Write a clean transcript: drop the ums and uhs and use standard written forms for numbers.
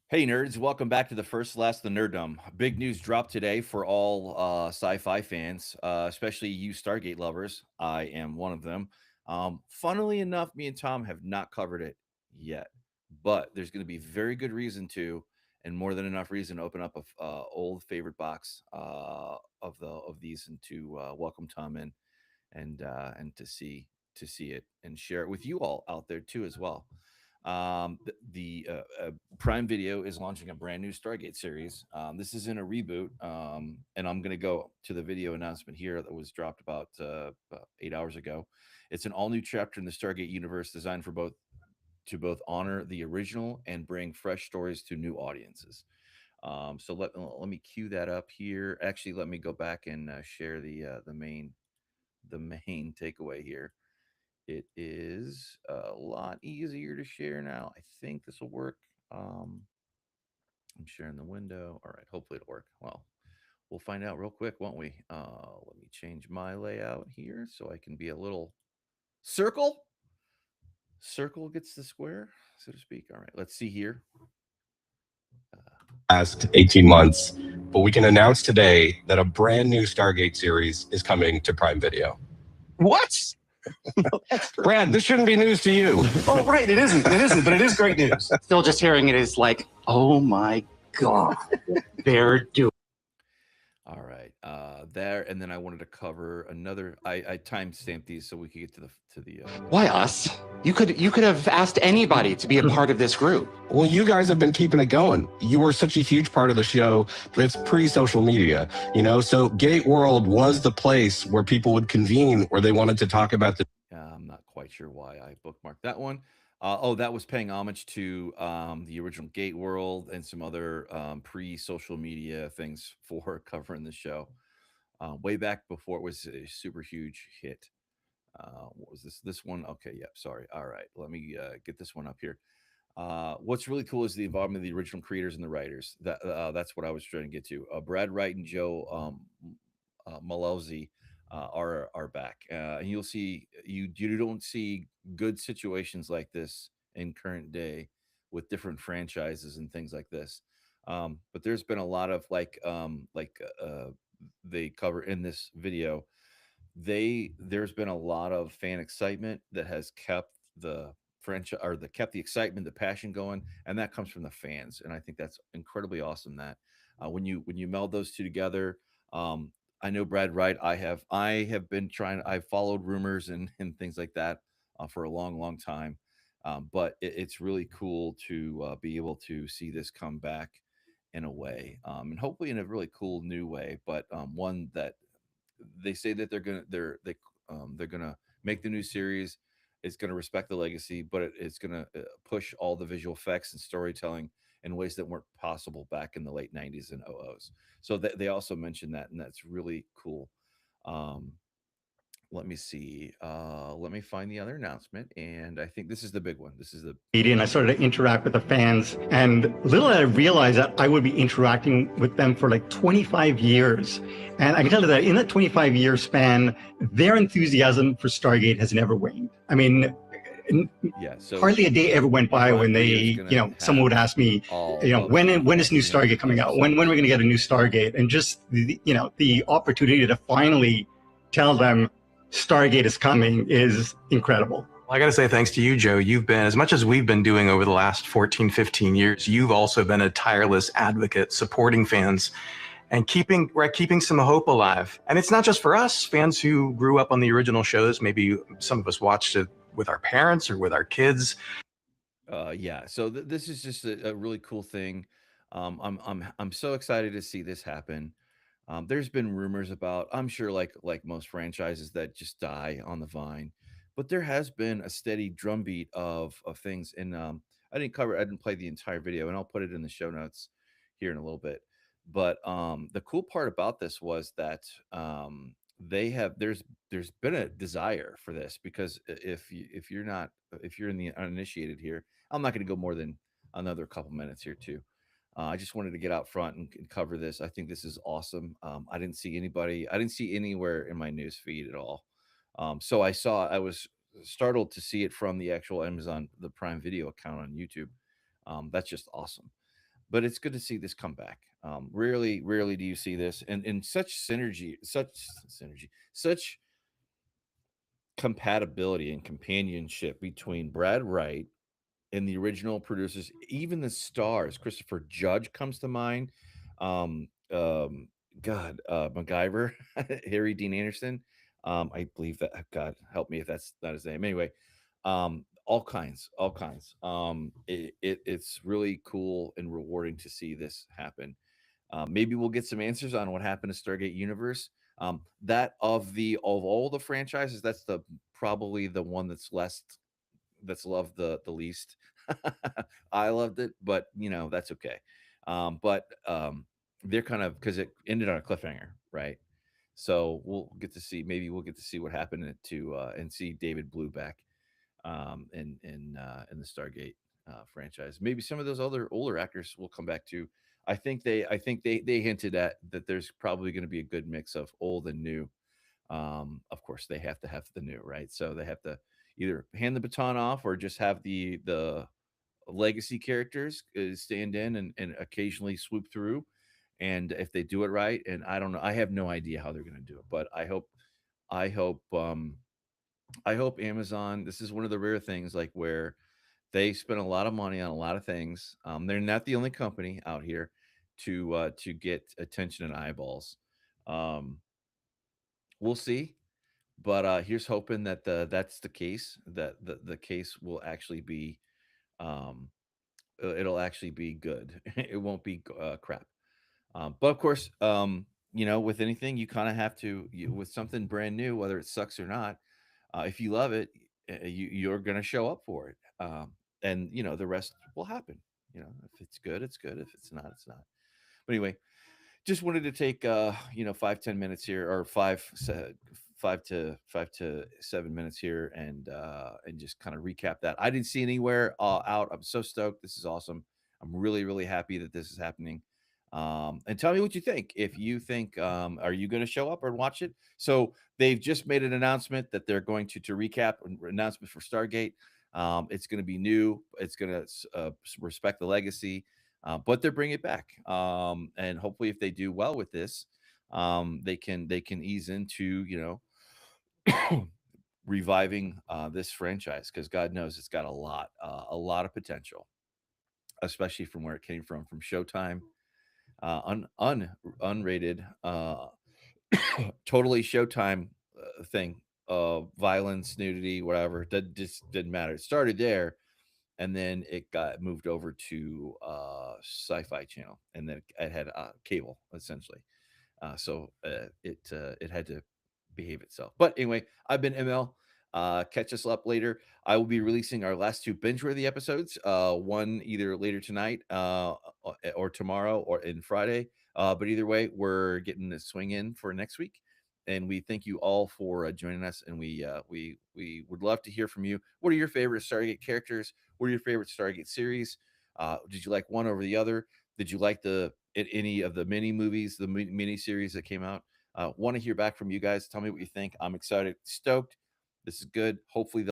Hey nerds, welcome back to the Nerdom. Big news dropped today for all sci-fi fans, especially you Stargate lovers. I am one of them. Funnily enough, me and Tom have not covered it yet, but there's going to be very good reason to, and more than enough reason to open up a old favorite box of these and to welcome Tom in and to see it and share it with you all out there too as well. The Prime Video is launching a brand new Stargate series. This is in a reboot, and I'm going to go to the video announcement here that was dropped about 8 hours ago. It's an all new chapter in the Stargate universe designed for both honor the original and bring fresh stories to new audiences. So let me cue that up here. Actually, let me go back and share the main takeaway here. It is a lot easier to share now. I think this will work. Um, I'm sharing the window. All right, hopefully it'll work. Well, we'll find out real quick, won't we? Let me change my layout here so I can be a little circle. Circle gets the square, so to speak. All right, let's see here. Last 18 months, but we can announce today that a brand new Stargate series is coming to Prime Video. What? Brad, this shouldn't be news to you. Oh, right. It isn't, but it is great news. Still just hearing it is like, oh my God, they're doing. All right, there, and then I wanted to cover another. I timestamped these so we could get to the. Why us? You could have asked anybody to be a part of this group. Well, you guys have been keeping it going. You were such a huge part of the show, but it's pre-social media, so Gate World was the place where people would convene where they wanted to talk about the. I'm not quite sure why I bookmarked that one. That was paying homage to the original Gate World and some other pre-social media things for covering the show. Way back before it was a super huge hit. What was this? This one? Okay, yep. Sorry. All right, let me get this one up here. What's really cool is the involvement of the original creators and the writers. That's what I was trying to get to. Brad Wright and Joe Malozzi are back, and you'll see you don't see good situations like this in current day with different franchises and things like this. But there's been a lot of they cover in this video. There's been a lot of fan excitement that has kept the franchise or the kept the excitement, the passion going, and that comes from the fans. And I think that's incredibly awesome. That when you meld those two together, I know Brad Wright. I have been trying. I've followed rumors and things like that for a long time. But it's really cool to be able to see this come back in a way, and hopefully in a really cool new way, but one that they say that they're gonna make the new series. It's gonna respect the legacy, but it's gonna push all the visual effects and storytelling in ways that weren't possible back in the late '90s and '00s. So they also mentioned that, and that's really cool. Um, Let me see. Let me find the other announcement, and I think this is the big one. This is the media, and I started to interact with the fans. And little did I realize that I would be interacting with them for like 25 years. And I can tell you that in that 25-year span, their enthusiasm for Stargate has never waned. I mean, so hardly a day ever went by when someone would ask me, when is new Stargate coming out? When are we going to get a new Stargate? And just the opportunity to finally tell them Stargate is coming is incredible. Well, I got to say thanks to you, Joe. You've been, as much as we've been doing over the last 14, 15 years, you've also been a tireless advocate, supporting fans and keeping some hope alive. And it's not just for us, fans who grew up on the original shows. Maybe some of us watched it with our parents or with our kids. So this is just a really cool thing. I'm so excited to see this happen. There's been rumors about, I'm sure, like most franchises that just die on the vine, but there has been a steady drumbeat of things. And I didn't play the entire video, and I'll put it in the show notes here in a little bit. But the cool part about this was that there's been a desire for this, because if you're in the uninitiated here, I'm not going to go more than another couple minutes here too. I just wanted to get out front and cover this. I think this is awesome. I didn't see anywhere in my news feed at all. So I was startled to see it from the actual the Prime Video account on YouTube. That's just awesome. but it's good to see this come back. Rarely do you see this, and in such synergy, such compatibility and companionship between Brad Wright and the original producers, even the stars. Christopher Judge comes to mind. Um, um, God, MacGyver, Harry Dean Anderson. I believe that. God help me if that's not his name. Anyway, all kinds, all kinds. It's really cool and rewarding to see this happen. Maybe we'll get some answers on what happened to Stargate Universe. That of all the franchises, that's the probably the one that's loved the least. I loved it, but that's okay. But they're kind of, because it ended on a cliffhanger, right? So maybe we'll get to see what happened to and see David Blue back in the Stargate franchise. Maybe some of those other older actors will come back too. I think they hinted at that there's probably going to be a good mix of old and new. Of course, they have to have the new, right? So they have to either hand the baton off or just have the legacy characters stand in and occasionally swoop through. And if they do it right, and I don't know, I have no idea how they're going to do it, but I hope, I hope Amazon. This is one of the rare things, like where they spend a lot of money on a lot of things. They're not the only company out here to get attention and eyeballs. Um, we'll see, but here's hoping that that's the case. That the case will actually be um, it'll actually be good. It won't be crap. But of course, with anything, you kind of have to with something brand new, whether it sucks or not. If you love it, you're gonna show up for it, and the rest will happen. If it's good, it's good. If it's not, it's not. But anyway, just wanted to take 5-10 minutes here, or 5 to 7 minutes here, and just kind of recap that. I didn't see anywhere out. I'm so stoked. This is awesome. I'm really, really happy that this is happening. And tell me what you think. If you think, are you going to show up or watch it? So they've just made an announcement that they're going to recap an announcement for Stargate. It's going to be new. It's going to respect the legacy, but they're bringing it back. And hopefully, if they do well with this, they can ease into reviving this franchise, because God knows it's got a lot of potential, especially from where it came from Showtime, unrated, totally Showtime thing, violence, nudity, whatever. That just didn't matter. It started there, and then it got moved over to Sci-Fi Channel, and then it had cable essentially. So it had to behave itself. But anyway, I've been ML. Catch us up later. I will be releasing our last two binge-worthy episodes. One either later tonight, or tomorrow, or in Friday. But either way, we're getting the swing in for next week. And we thank you all for joining us. And we would love to hear from you. What are your favorite Stargate characters? What are your favorite Stargate series? Did you like one over the other? Did you like any of the mini movies, the mini series that came out? Want to hear back from you guys. Tell me what you think. I'm excited, stoked. This is good. Hopefully